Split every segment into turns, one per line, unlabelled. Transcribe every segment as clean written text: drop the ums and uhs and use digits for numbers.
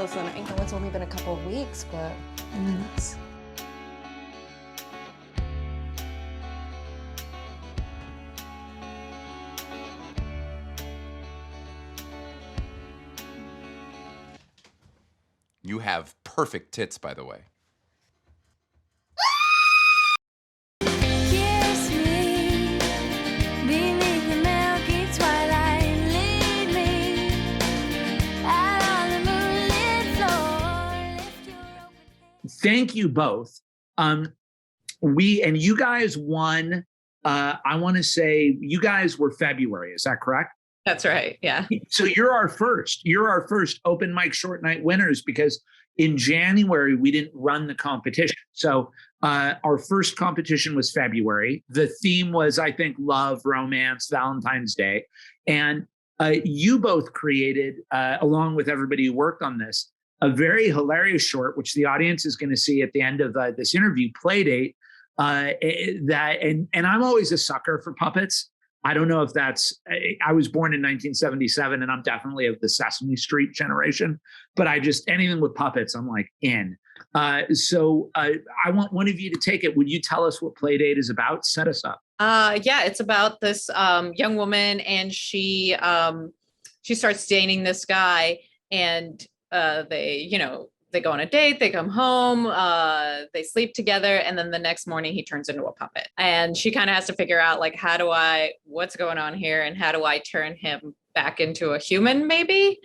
Listen, I know it's only been a couple of weeks, but
You have perfect tits, by the way.
Kiss me beneath the milky twilight, lead me out on the moonlit floor. Lift your open hand.
Thank you both. You guys won. I want to say you guys were February. Is that correct?
That's right. Yeah.
So you're our first open mic short night winners, because in January we didn't run the competition. So our first competition was February. The theme was, I think, love, romance, Valentine's Day. And you both created, along with everybody who worked on this, a very hilarious short, which the audience is going to see at the end of this interview, Playdate. And I'm always a sucker for puppets. I don't know if that's, I was born in 1977 and I'm definitely of the Sesame Street generation, but anything with puppets, I'm like in. So I want one of you to take it. Would you tell us what Playdate is about? Set us up.
Yeah, it's about this young woman, and she starts dating this guy, and they go on a date, they come home, they sleep together, and then the next morning he turns into a puppet. And she kind of has to figure out, like, what's going on here, and how do I turn him back into a human, maybe?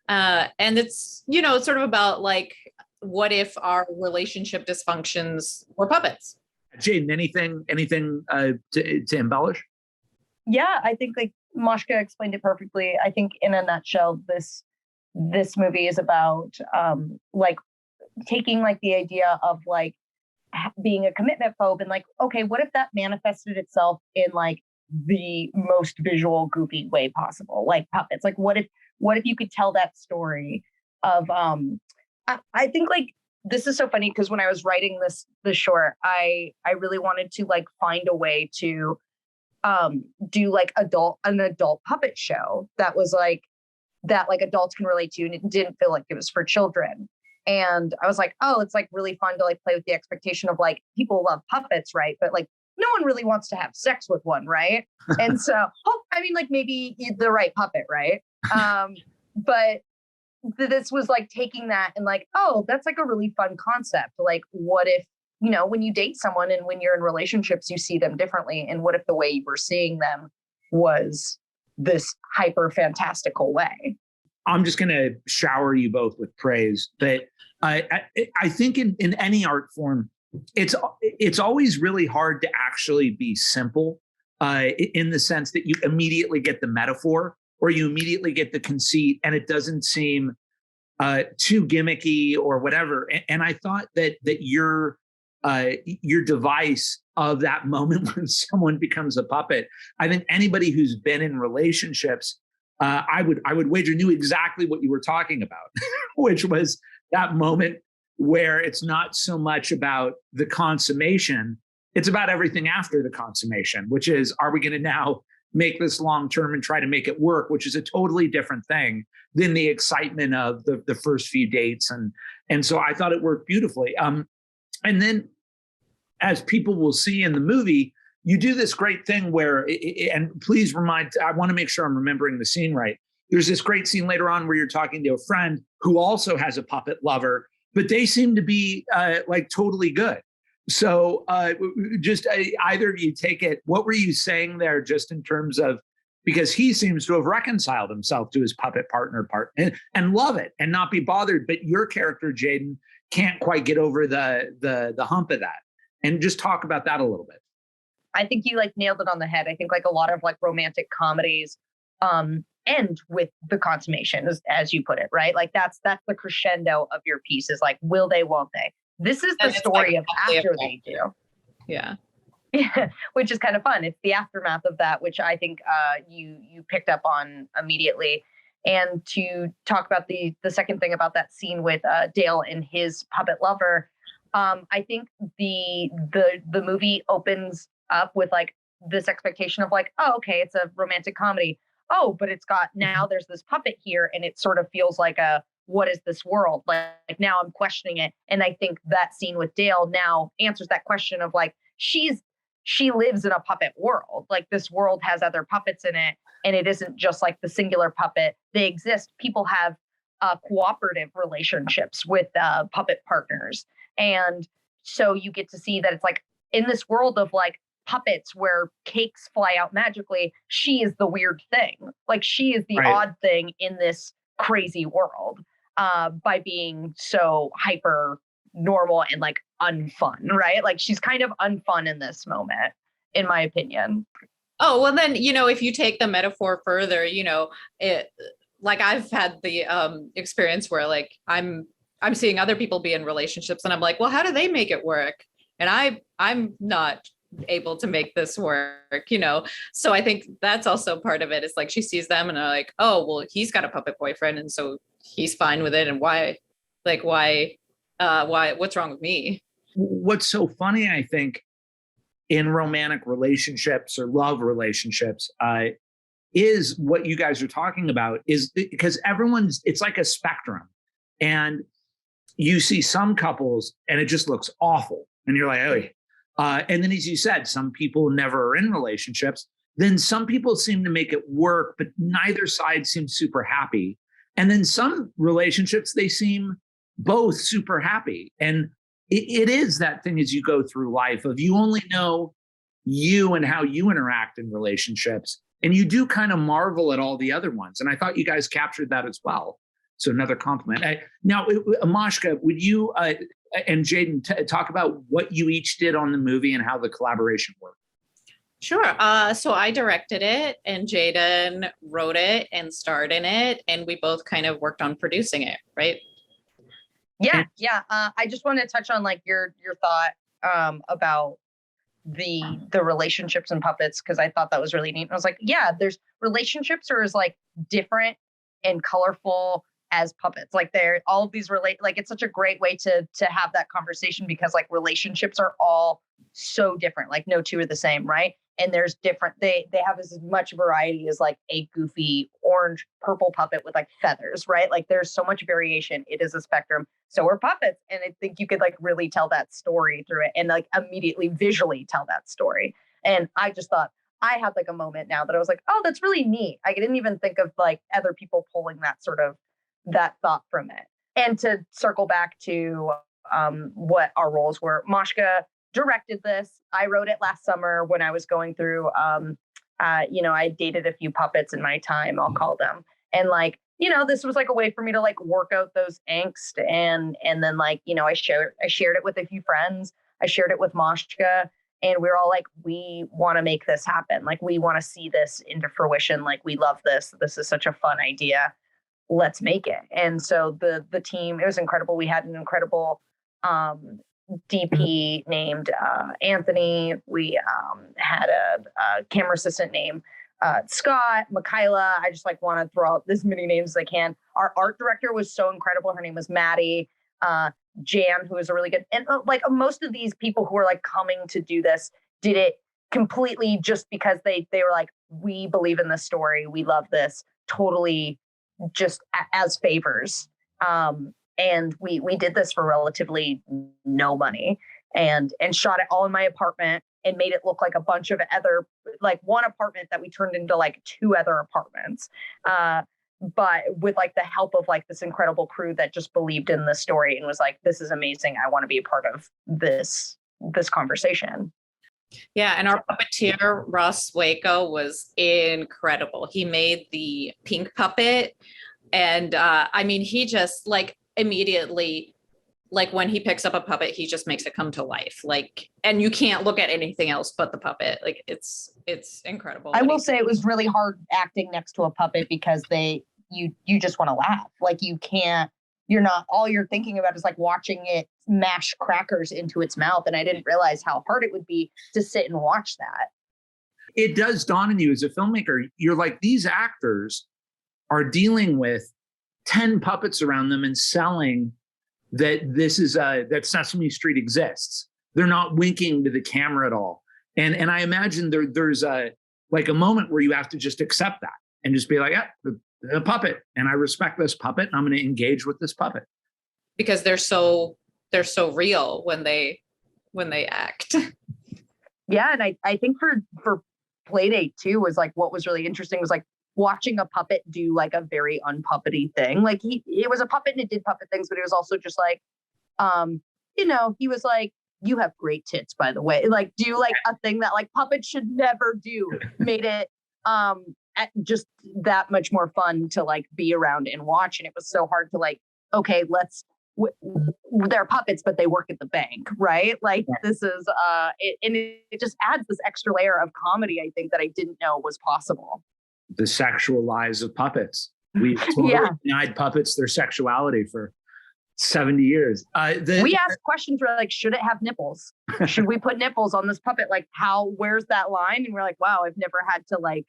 And it's sort of about, like, what if our relationship dysfunctions were puppets?
Jaden, anything to embellish?
Yeah, I think like Mashka explained it perfectly. I think in a nutshell, this movie is about like taking like the idea of like being a commitment phobe and like, okay, what if that manifested itself in like the most visual goofy way possible, like puppets? Like what if you could tell that story of I think like this is so funny because when I was writing this short, I really wanted to like find a way to do like an adult puppet show that was like that like adults can relate to, and it didn't feel like it was for children. And I was like, oh, it's like really fun to like play with the expectation of like people love puppets, right? But like no one really wants to have sex with one, right? And so, I mean, like maybe the right puppet, right? But this was like taking that and like, oh, that's like a really fun concept. Like, what if, when you date someone and when you're in relationships, you see them differently. And what if the way you were seeing them was this hyper fantastical way?
I'm just going to shower you both with praise. But I think in any art form, it's always really hard to actually be simple in the sense that you immediately get the metaphor or you immediately get the conceit, and it doesn't seem too gimmicky or whatever. And I thought that your device of that moment when someone becomes a puppet, I think anybody who's been in relationships, I would wager knew exactly what you were talking about, which was that moment where it's not so much about the consummation, it's about everything after the consummation, which is, are we going to now make this long-term and try to make it work, which is a totally different thing than the excitement of the first few dates. And so I thought it worked beautifully. And then as people will see in the movie, you do this great thing where, and please I want to make sure I'm remembering the scene right. There's this great scene later on where you're talking to a friend who also has a puppet lover, but they seem to be like totally good. So just either of you take it. What were you saying there just in terms of, because he seems to have reconciled himself to his puppet partner and love it and not be bothered. But your character, Jaden, can't quite get over the hump of that. And just talk about that a little bit.
I think you like nailed it on the head. I think like a lot of like romantic comedies end with the consummation, as you put it, right? Like that's the crescendo of your piece is like, will they, won't they? This is the story of after they do.
Yeah.
Yeah, which is kind of fun. It's the aftermath of that, which I think you picked up on immediately. And to talk about the second thing about that scene with Dale and his puppet lover, I think the movie opens up with like this expectation of like, oh, okay, it's a romantic comedy. Oh, but it's got now there's this puppet here, and it sort of feels like a what is this world? Like now I'm questioning it. And I think that scene with Dale now answers that question of like, she lives in a puppet world. Like this world has other puppets in it. And it isn't just like the singular puppet. They exist. People have cooperative relationships with puppet partners. And so you get to see that it's like in this world of like puppets where cakes fly out magically, she is the weird thing. Like she is the odd thing in this crazy world by being so hyper normal and like unfun, right? Like she's kind of unfun in this moment, in my opinion.
Oh, well then, if you take the metaphor further, it, like I've had the experience where like I'm seeing other people be in relationships and I'm like, well, how do they make it work? And I'm not able to make this work, So I think that's also part of it. Is like she sees them and they're like, oh, well, he's got a puppet boyfriend and so he's fine with it. And why, what's wrong with me?
What's so funny, I think, in romantic relationships or love relationships, is what you guys are talking about, is because it's like a spectrum. And you see some couples and it just looks awful. And you're like, oh. And then, as you said, some people never are in relationships. Then some people seem to make it work, but neither side seems super happy. And then some relationships, they seem both super happy. And it is that thing as you go through life of you only know you and how you interact in relationships. And you do kind of marvel at all the other ones. And I thought you guys captured that as well. So another compliment. Now, Mashka, would you and Jaden talk about what you each did on the movie and how the collaboration worked?
Sure. So I directed it and Jaden wrote it and starred in it. And we both kind of worked on producing it, right?
Yeah. I just want to touch on like your thought about the relationships and puppets, because I thought that was really neat. And I was like, yeah, there's relationships are as like different and colorful as puppets. Like they're all of these like it's such a great way to have that conversation, because like relationships are all so different. Like no two are the same, right? And there's different, they have as much variety as like a goofy orange purple puppet with like feathers, right? Like there's so much variation. It is a spectrum. So are puppets. And I think you could like really tell that story through it and like immediately visually tell that story. And I just thought I had like a moment now that I was like, oh, that's really neat. I didn't even think of like other people pulling that thought from it. And to circle back to what our roles were, Mashka directed this. I wrote it last summer when I was going through, I dated a few puppets in my time, I'll call them. And like, this was like a way for me to like work out those angst. And then like, I shared it with a few friends. I shared it with Mashka, and we were all like, we want to make this happen. Like, we want to see this into fruition. Like, we love this. This is such a fun idea. Let's make it. And so the team, it was incredible. We had an incredible DP named Anthony. We had a camera assistant named Scott, Michaela. I just like want to throw out as many names as I can. Our art director was so incredible. Her name was Maddie. Jan, who is a really good, and like most of these people who are like coming to do this did it completely just because they were like, we believe in this story. We love this, totally just as favors. And we did this for relatively no money and shot it all in my apartment and made it look like a bunch of other, like one apartment that we turned into like two other apartments. But with like the help of like this incredible crew that just believed in the story and was like, this is amazing. I want to be a part of this conversation.
Yeah, and our puppeteer, Ross Waco, was incredible. He made the pink puppet. And he just like immediately, like when he picks up a puppet, he just makes it come to life. Like, and you can't look at anything else but the puppet. Like it's incredible.
I will say it was really hard acting next to a puppet because you just want to laugh. Like all you're thinking about is like watching it mash crackers into its mouth. And I didn't realize how hard it would be to sit and watch that.
It does dawn on you as a filmmaker. You're like, these actors are dealing with 10 puppets around them and selling that that Sesame Street exists. They're not winking to the camera at all. And I imagine there's a moment where you have to just accept that and just be like, yeah, a puppet, and I respect this puppet, and I'm going to engage with this puppet.
Because they're so real when they act.
Yeah, and I think for Playdate too was like what was really interesting was like watching a puppet do like a very unpuppety thing. Like it was a puppet and it did puppet things, but it was also just like, he was like, you have great tits, by the way. Like do like a thing that like puppets should never do. Made it just that much more fun to like be around and watch. And it was so hard to like, okay, they're puppets, but they work at the bank, right? Like this is, it just adds this extra layer of comedy, I think, that I didn't know was possible.
The sexual lies of puppets. We've totally denied puppets their sexuality for 70 years.
We asked questions where like, should it have nipples? Should we put nipples on this puppet? Like where's that line? And we're like, wow, I've never had to like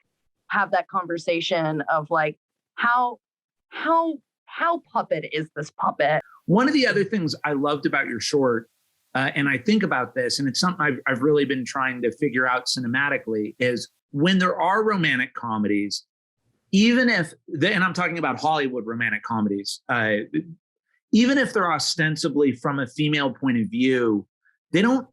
have that conversation of like, how puppet is this puppet?
One of the other things I loved about your short, and I think about this, and it's something I've really been trying to figure out cinematically, is when there are romantic comedies, even if, and I'm talking about Hollywood romantic comedies, even if they're ostensibly from a female point of view, they don't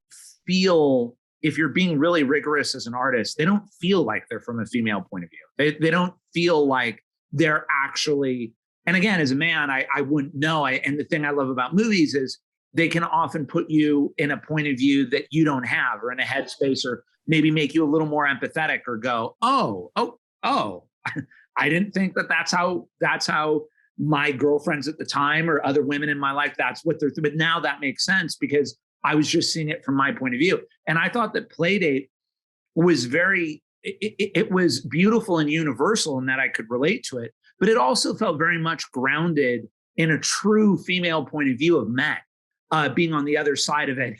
feel, if you're being really rigorous as an artist, they don't feel like they're from a female point of view. They don't feel like they're actually. And again, as a man, I wouldn't know. And the thing I love about movies is they can often put you in a point of view that you don't have, or in a headspace, or maybe make you a little more empathetic, or go, oh, I didn't think that's how my girlfriends at the time or other women in my life, that's what they're through. But now that makes sense because I was just seeing it from my point of view. And I thought that Playdate was it was beautiful and universal in that I could relate to it. But it also felt very much grounded in a true female point of view of men being on the other side of it.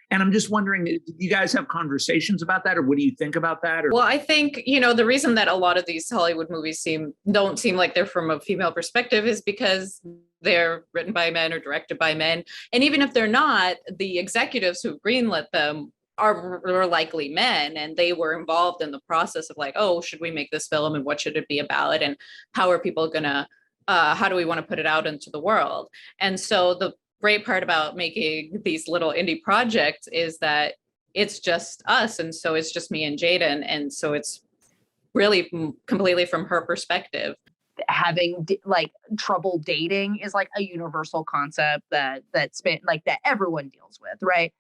And I'm just wondering, do you guys have conversations about that, or what do you think about that? Or?
Well, I think, the reason that a lot of these Hollywood movies don't seem like they're from a female perspective is because they're written by men or directed by men. And even if they're not, the executives who greenlit them were likely men, and they were involved in the process of like, oh, should we make this film and what should it be about, and how are people gonna how do we want to put it out into the world? And so the great part about making these little indie projects is that it's just us, and so it's just me and Jaden, and so it's really completely from her perspective.
Having like trouble dating is like a universal concept that everyone deals with, right?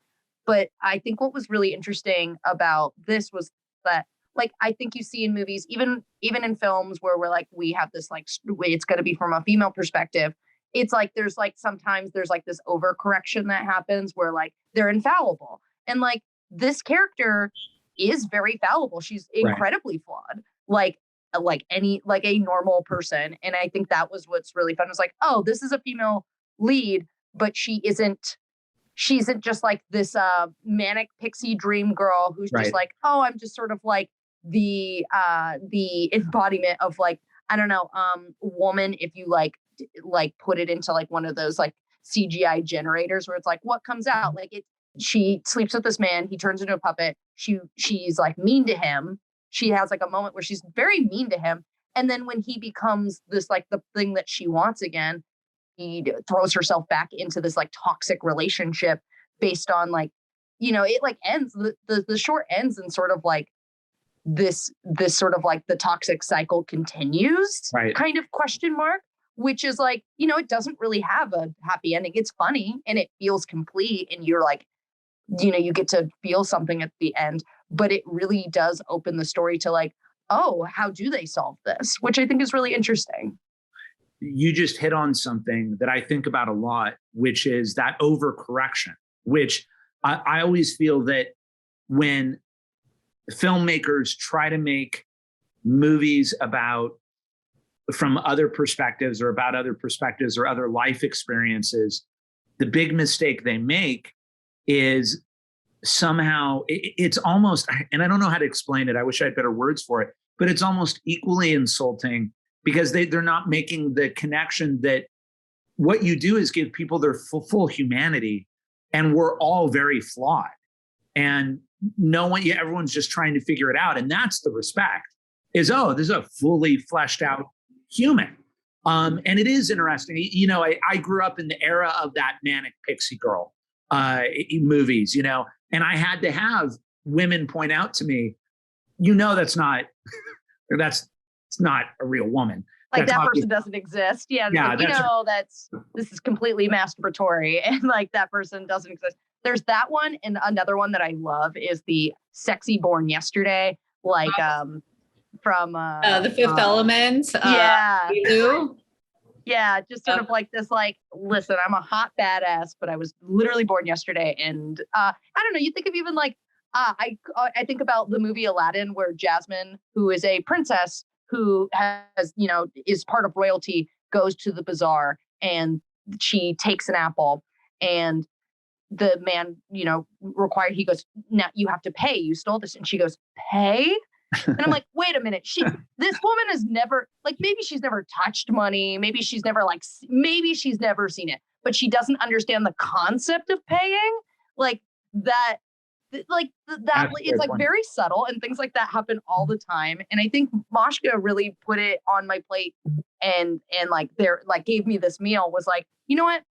But I think what was really interesting about this was that, like, I think you see in movies, even in films where we're like, we have this, like, it's going to be from a female perspective. It's like, sometimes there's like this overcorrection that happens where like they're infallible. And like this character is very fallible. She's incredibly flawed, like a normal person. And I think that was what's really fun. It was like, oh, this is a female lead, but she isn't just like this manic pixie dream girl who's just like, oh, I'm just sort of like the embodiment of like, I don't know, woman, if you like put it into like one of those like CGI generators where it's like, what comes out? Like she sleeps with this man, he turns into a puppet. She's like mean to him. She has like a moment where she's very mean to him. And then when he becomes this, like the thing that she wants again, he throws herself back into this like toxic relationship based on like, it like ends, the short ends in sort of like this sort of like the toxic cycle continues kind of question mark, which is like, it doesn't really have a happy ending. It's funny and it feels complete. And you're like, you get to feel something at the end, but it really does open the story to like, oh, how do they solve this? Which I think is really interesting.
You just hit on something that I think about a lot, which is that overcorrection, which I always feel that when filmmakers try to make movies from other perspectives or about other perspectives or other life experiences, the big mistake they make is somehow it's almost, and I don't know how to explain it, I wish I had better words for it, but it's almost equally insulting because they're not making the connection that what you do is give people their full humanity, and we're all very flawed. And everyone's just trying to figure it out. And that's the respect is, oh, this is a fully fleshed out human. And it is interesting. You know, I grew up in the era of that manic pixie girl movies, you know, and I had to have women point out to me, you know, that's not it's not a real woman.
Like
That's
that person doesn't exist. Yeah,
Yeah,
like, you know, this is completely masturbatory, and like that person doesn't exist. There's that one, and another one that I love is the sexy born yesterday, like from
The Fifth Element.
Yeah.
Lou.
Yeah, just sort of like this, like, listen, I'm a hot badass, but I was literally born yesterday. And I don't know, you think of even like, I think about the movie Aladdin, where Jasmine, who is a princess who has, you know, is part of royalty, goes to the bazaar and she takes an apple, and the man, you know, he goes, now you have to pay. You stole this. And she goes, pay? And I'm like, wait a minute. This woman has never, like, maybe she's never touched money. Maybe she's never seen it, but she doesn't understand the concept of paying. Like that, it's like very subtle, and things like that happen all the time. And I think Mashka really put it on my plate and like gave me this meal, was like, you know what?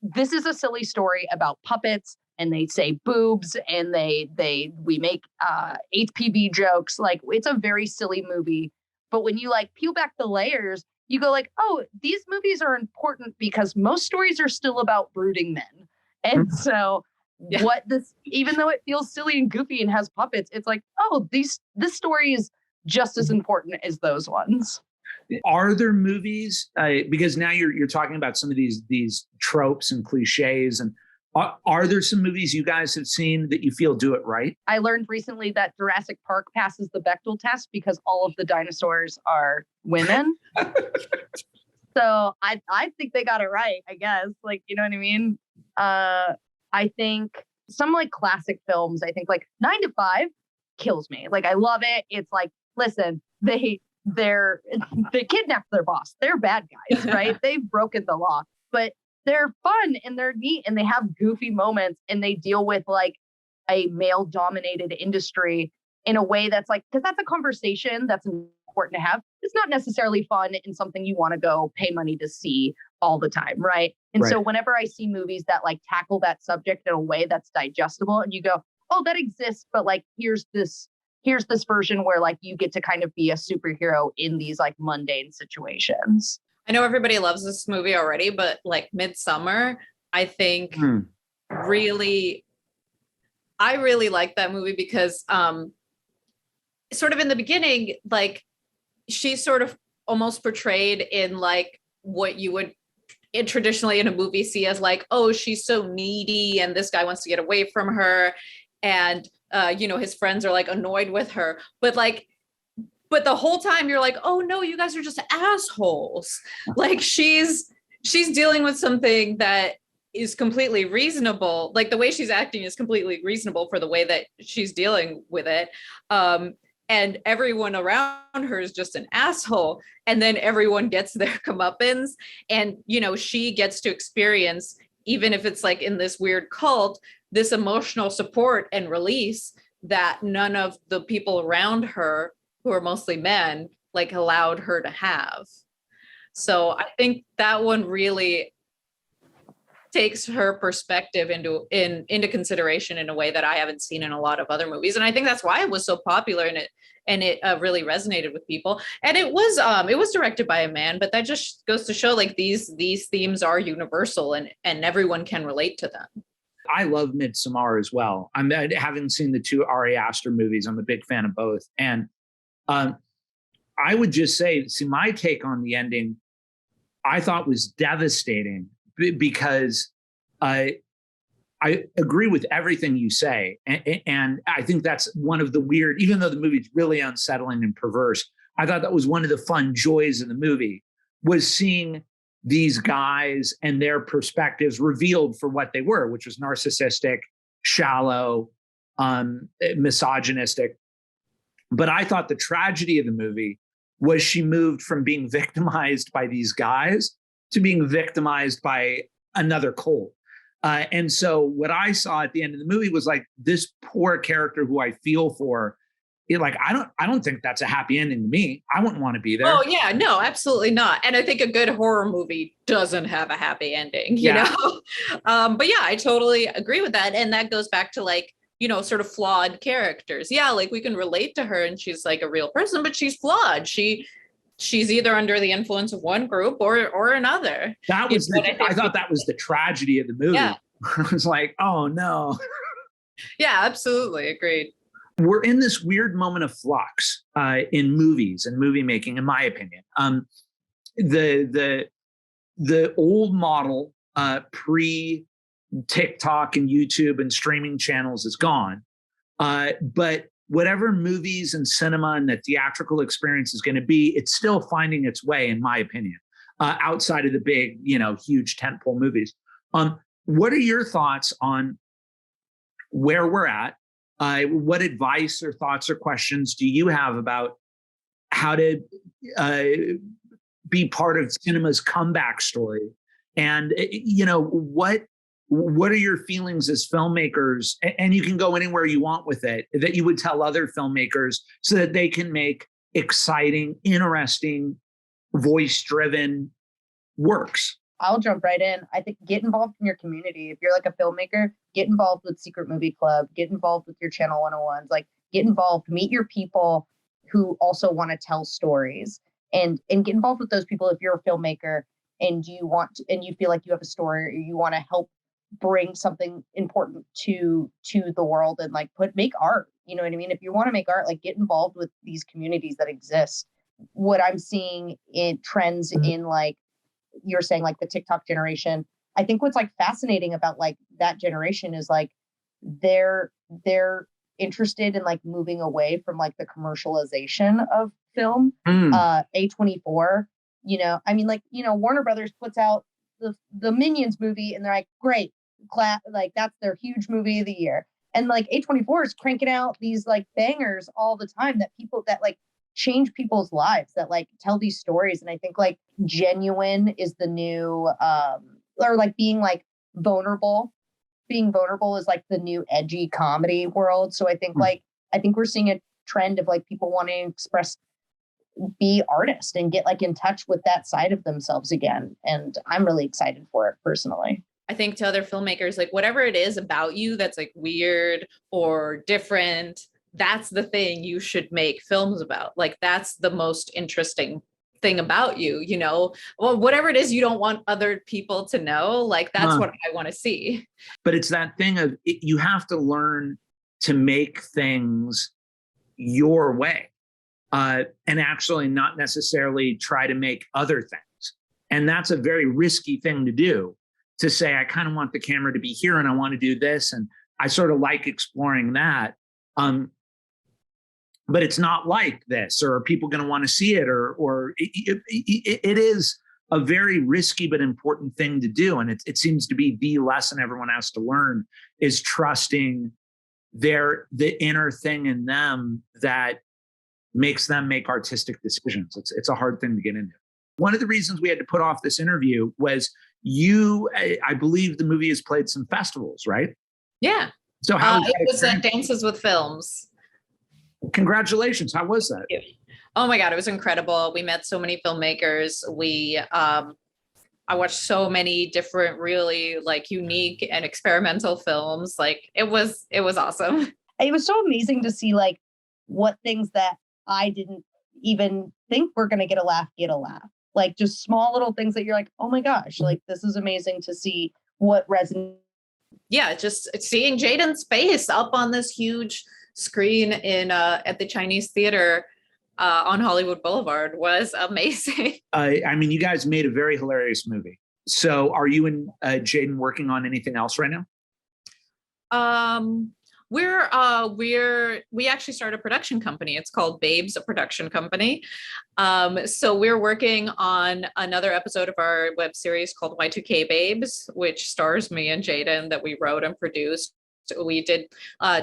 This is a silly story about puppets, and they say boobs, and we make HPV jokes. Like, it's a very silly movie. But when you like peel back the layers, you go like, oh, these movies are important because most stories are still about brooding men. And so even though it feels silly and goofy and has puppets, it's like, oh, this story is just as important as those ones.
Are there movies, because now you're talking about some of these tropes and cliches, and are there some movies you guys have seen that you feel do it right?
I learned recently that Jurassic Park passes the Bechdel test because all of the dinosaurs are women. So I think they got it right, I guess. Like, you know what I mean? I think some like classic films, I think like 9 to 5 kills me. Like, I love it. It's like, listen, they kidnapped their boss. They're bad guys, right? They've broken the law, but they're fun and they're neat and they have goofy moments, and they deal with like a male dominated industry in a way that's like, because that's a conversation that's important to have. It's not necessarily fun and something you want to go pay money to see all the time, right? And so whenever I see movies that like tackle that subject in a way that's digestible, and you go, oh, that exists, but like here's this version where like you get to kind of be a superhero in these like mundane situations.
I know everybody loves this movie already, but like Midsummer, I think I really like that movie because sort of in the beginning, like she's sort of almost portrayed in like what you would traditionally in a movie see as like, oh, she's so needy and this guy wants to get away from her. And, you know, his friends are like annoyed with her, but the whole time you're like, oh no, you guys are just assholes. Like she's dealing with something that is completely reasonable. Like the way she's acting is completely reasonable for the way that she's dealing with it. And everyone around her is just an asshole. And then everyone gets their comeuppance. And, you know, she gets to experience, even if it's like in this weird cult, this emotional support and release that none of the people around her, who are mostly men, like allowed her to have. So I think that one really takes her perspective into consideration in a way that I haven't seen in a lot of other movies. And I think that's why it was so popular and it really resonated with people. And it was directed by a man, but that just goes to show like these themes are universal and everyone can relate to them.
I love Midsommar as well. I haven't seen the 2 Ari Aster movies. I'm a big fan of both. And I would just say, my take on the ending, I thought was devastating because I agree with everything you say. And I think that's one of the weird, even though the movie's really unsettling and perverse, I thought that was one of the fun joys of the movie, was seeing these guys and their perspectives revealed for what they were, which was narcissistic, shallow, misogynistic. But I thought the tragedy of the movie was she moved from being victimized by these guys to being victimized by another cult. And so what I saw at the end of the movie was like this poor character who I feel for like, I don't think that's a happy ending to me. I wouldn't want to be there.
Oh yeah, no, absolutely not. And I think a good horror movie doesn't have a happy ending, you
Yeah.
know? But yeah, I totally agree with that. And that goes back to like, you know, sort of flawed characters. Yeah, like we can relate to her and she's like a real person, but she's flawed. She's either under the influence of one group or another.
That was I thought that was the tragedy of the movie.
Yeah.
I was like, oh no.
Yeah, absolutely. Agreed.
We're in this weird moment of flux in movies and movie making, in my opinion. The old model pre TikTok and YouTube and streaming channels is gone, but whatever movies and cinema and the theatrical experience is going to be, it's still finding its way, in my opinion, outside of the big, huge tentpole movies. What are your thoughts on where we're at? What advice or thoughts or questions do you have about how to be part of cinema's comeback story? And what are your feelings as filmmakers? And you can go anywhere you want with it, that you would tell other filmmakers so that they can make exciting, interesting, voice-driven works.
I'll jump right in. I think get involved in your community. If you're like a filmmaker, get involved with Secret Movie Club, get involved with your Channel 101s, like get involved, meet your people who also want to tell stories, and get involved with those people if you're a filmmaker and you feel like you have a story or you want to help bring something important to the world and like make art. You know what I mean? If you want to make art, like get involved with these communities that exist. What I'm seeing in trends in, like you're saying, like the TikTok generation, I think what's like fascinating about like that generation is like they're interested in like moving away from like the commercialization of film. A24, I mean, like, Warner Brothers puts out the Minions movie and they're like, great, like that's their huge movie of the year. And like A24 is cranking out these like bangers all the time that like change people's lives, that like tell these stories. And I think like genuine is the new or like being vulnerable is like the new edgy comedy world. So I think we're seeing a trend of like people wanting to express, be artists and get like in touch with that side of themselves again. And I'm really excited for it personally.
I think to other filmmakers, like whatever it is about you that's like weird or different, that's the thing you should make films about. Like that's the most interesting thing about you, well, whatever it is you don't want other people to know, like that's what I want to see.
But it's that thing of you have to learn to make things your way, and actually not necessarily try to make other things. And that's a very risky thing to do, to say, I kind of want the camera to be here and I want to do this. And I sort of like exploring that. But it's not like this, or are people going to want to see it? Or it is a very risky but important thing to do. And it seems to be the lesson everyone has to learn, is trusting the inner thing in them that makes them make artistic decisions. It's a hard thing to get into. One of the reasons we had to put off this interview was I believe the movie has played some festivals, right?
Yeah.
So how was that
it was at
experience?
Dances with Films.
Congratulations. How was that?
Oh my God, it was incredible. We met so many filmmakers. I watched so many different, really like unique and experimental films. Like it was awesome.
It was so amazing to see like what things that I didn't even think were going to get a laugh. Like just small little things that you're like, oh my gosh, like this is amazing to see what resonates.
Yeah, just seeing Jaden's face up on this huge screen at the Chinese theater on Hollywood Boulevard was amazing.
I mean, you guys made a very hilarious movie. So are you and Jaden working on anything else right now?
We actually started a production company. It's called Babes, a production company. So we're working on another episode of our web series called Y2K Babes, which stars me and Jaden, that we wrote and produced. So we did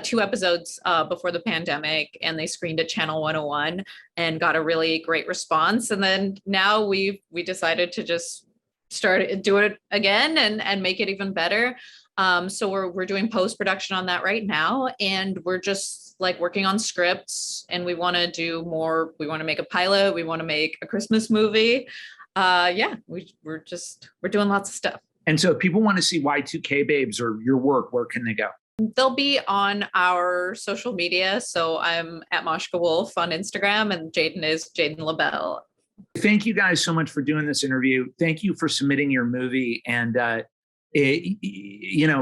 2 episodes before the pandemic, and they screened at Channel 101 and got a really great response. And then now we decided to just do it again and make it even better. So we're doing post-production on that right now, and we're just like working on scripts, and we want to do more. We want to make a pilot. We want to make a Christmas movie. Yeah, we're doing lots of stuff.
And so if people want to see Y2K Babes or your work, where can they go?
They'll be on our social media. So I'm at Mashka Wolfe on Instagram, and Jaden is Jaden Lebel.
Thank you guys so much for doing this interview. Thank you for submitting your movie. And,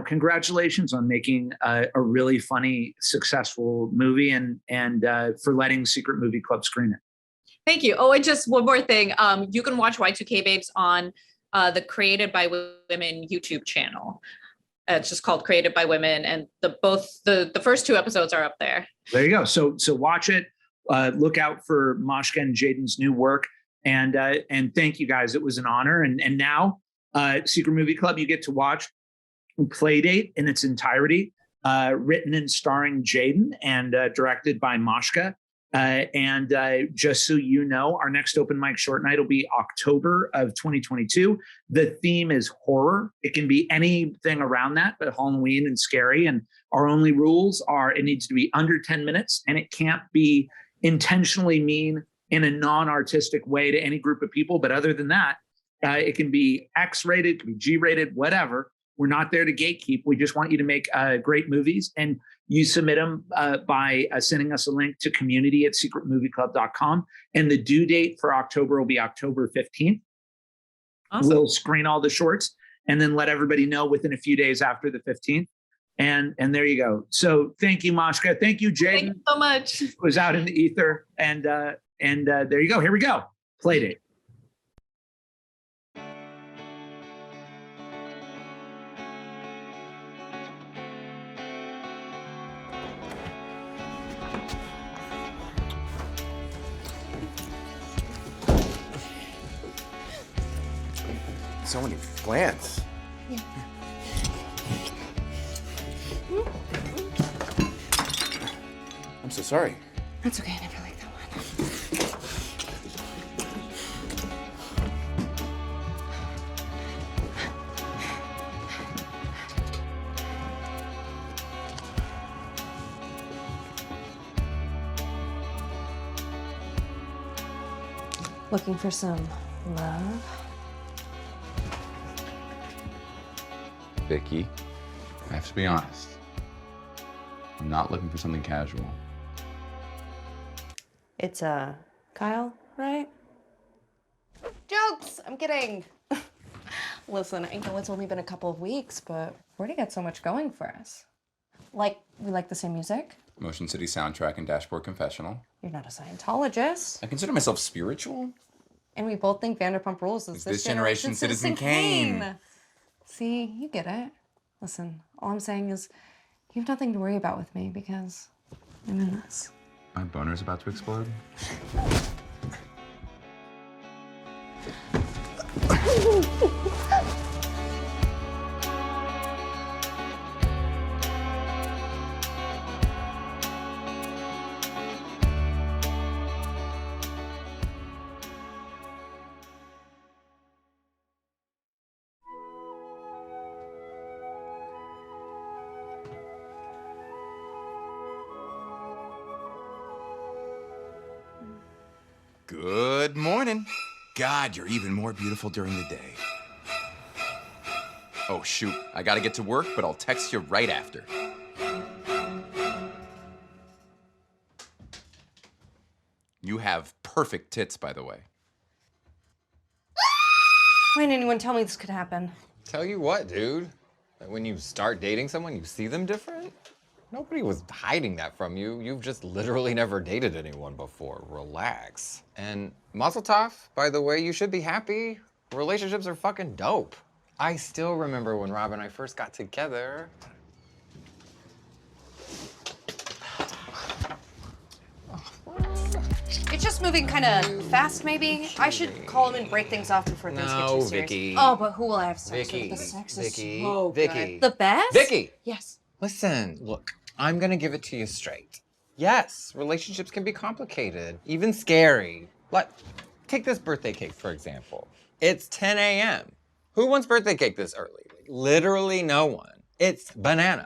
congratulations on making a really funny, successful movie and for letting Secret Movie Club screen it.
Thank you. Oh, and just one more thing. You can watch Y2K Babes on the Created by Women YouTube channel. It's just called Created by Women, and the first 2 episodes are up there.
There you go. So watch it. Look out for Mashka and Jaden's new work. And thank you guys. It was an honor. And now Secret Movie Club, you get to watch Playdate in its entirety, written and starring Jaden and directed by Mashka. Just so you know, our next open mic short night will be October of 2022. The theme is horror. It can be anything around that, but Halloween and scary. And our only rules are it needs to be under 10 minutes and it can't be intentionally mean in a non-artistic way to any group of people. But other than that, it can be X-rated, it can be G-rated, whatever. We're not there to gatekeep. We just want you to make great movies, and you submit them by sending us a link to community@secretmovieclub.com. And the due date for October will be October 15th. Awesome. We'll screen all the shorts and then let everybody know within a few days after the 15th. And there you go. So thank you, Mashka. Thank you, Jaden.
Thank you so much.
It was out in the ether. And there you go. Here we go. Playdate.
So many plants.
Yeah.
I'm so sorry.
That's okay. I never liked that one. Looking for some love?
Vicky, I have to be honest. I'm not looking for something casual.
It's Kyle, right? Jokes! I'm kidding. Listen, I know it's only been a couple of weeks, but we already got so much going for us. Like, we like the same music.
Motion City Soundtrack and Dashboard Confessional.
You're not a Scientologist.
I consider myself spiritual.
And we both think Vanderpump Rules is
this generation Citizen Kane.
See, you get it. Listen, all I'm saying is you have nothing to worry about with me because I'm in this.
My boner's about to explode. Good morning. God, you're even more beautiful during the day. Oh, shoot. I gotta get to work, but I'll text you right after. You have perfect tits, by the way.
Why didn't anyone tell me this could happen?
Tell you what, dude. Like when you start dating someone, you see them different. Nobody was hiding that from you. You've just literally never dated anyone before. Relax. And Mazel Tov, by the way, you should be happy. Relationships are fucking dope. I still remember when Rob and I first got together.
It's just moving kind of fast, maybe. I should call him and break things off before things get too serious.
Vicky.
Oh, but who will I have sex
Vicky.
with? The sex
Vicky.
is so
Vicky.
good. The best?
Vicky!
Yes.
Listen, look, I'm gonna give it to you straight. Yes, relationships can be complicated, even scary. Like, take this birthday cake, for example. It's 10 a.m. Who wants birthday cake this early? Like, literally no one. It's bananas.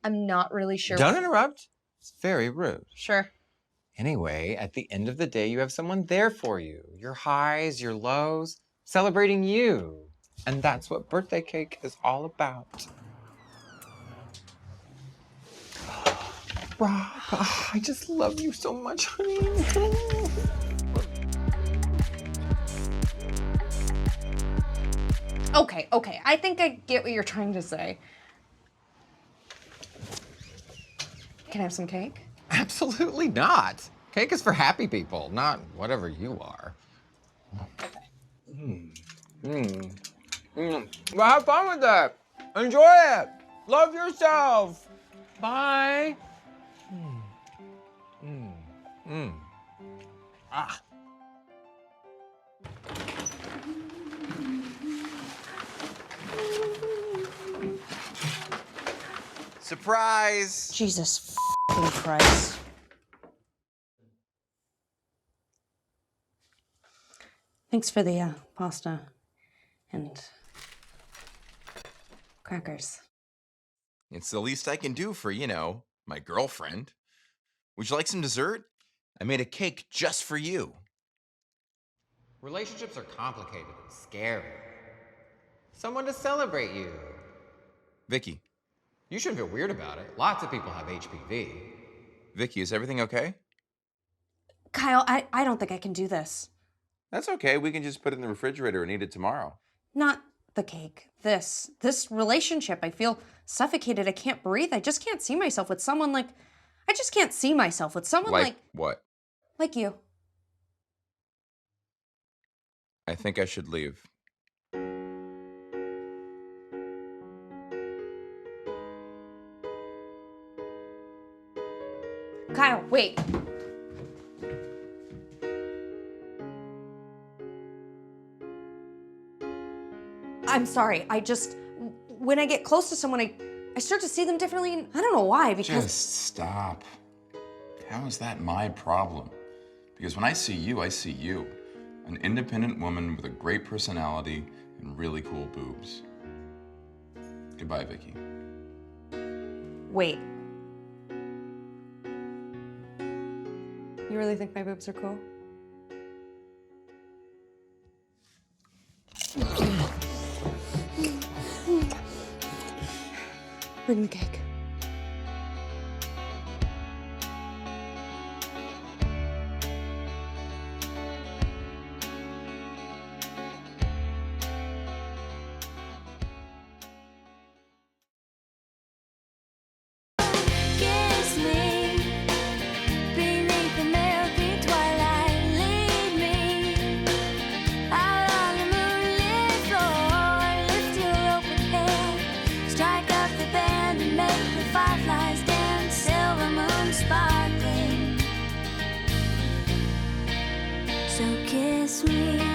I'm not really sure.
Don't interrupt. It's very rude.
Sure.
Anyway, at the end of the day, you have someone there for you. Your highs, your lows, celebrating you. And that's what birthday cake is all about. Rob, I just love you so much, honey.
Okay. I think I get what you're trying to say. Can I have some cake?
Absolutely not. Cake is for happy people, not whatever you are. Well, have fun with that. Enjoy it. Love yourself. Bye. Ah.
Surprise!
Jesus f***ing Christ. Thanks for the pasta and crackers.
It's the least I can do for, my girlfriend. Would you like some dessert? I made a cake just for you.
Relationships are complicated and scary. Someone to celebrate you.
Vicky.
You shouldn't feel weird about it. Lots of people have HPV.
Vicky, is everything okay?
Kyle, I don't think I can do this.
That's okay. We can just put it in the refrigerator and eat it tomorrow.
Not the cake. This relationship. I feel suffocated. I can't breathe. I just can't see myself with someone like... I just can't see myself with someone like...
What?
Like you.
I think I should leave.
Kyle, wait. I'm sorry. When I get close to someone, I start to see them differently, and I don't know why, because...
Just stop. How is that my problem? Because when I see you, I see you. An independent woman with a great personality and really cool boobs. Goodbye, Vicky.
Wait. You really think my boobs are cool? Bring the cake.
Kiss me beneath the milky twilight. Lead me out on the moonlit floor. Lift your open hand, strike up the band, and make the fireflies dance. Silver moon sparkling. So kiss me.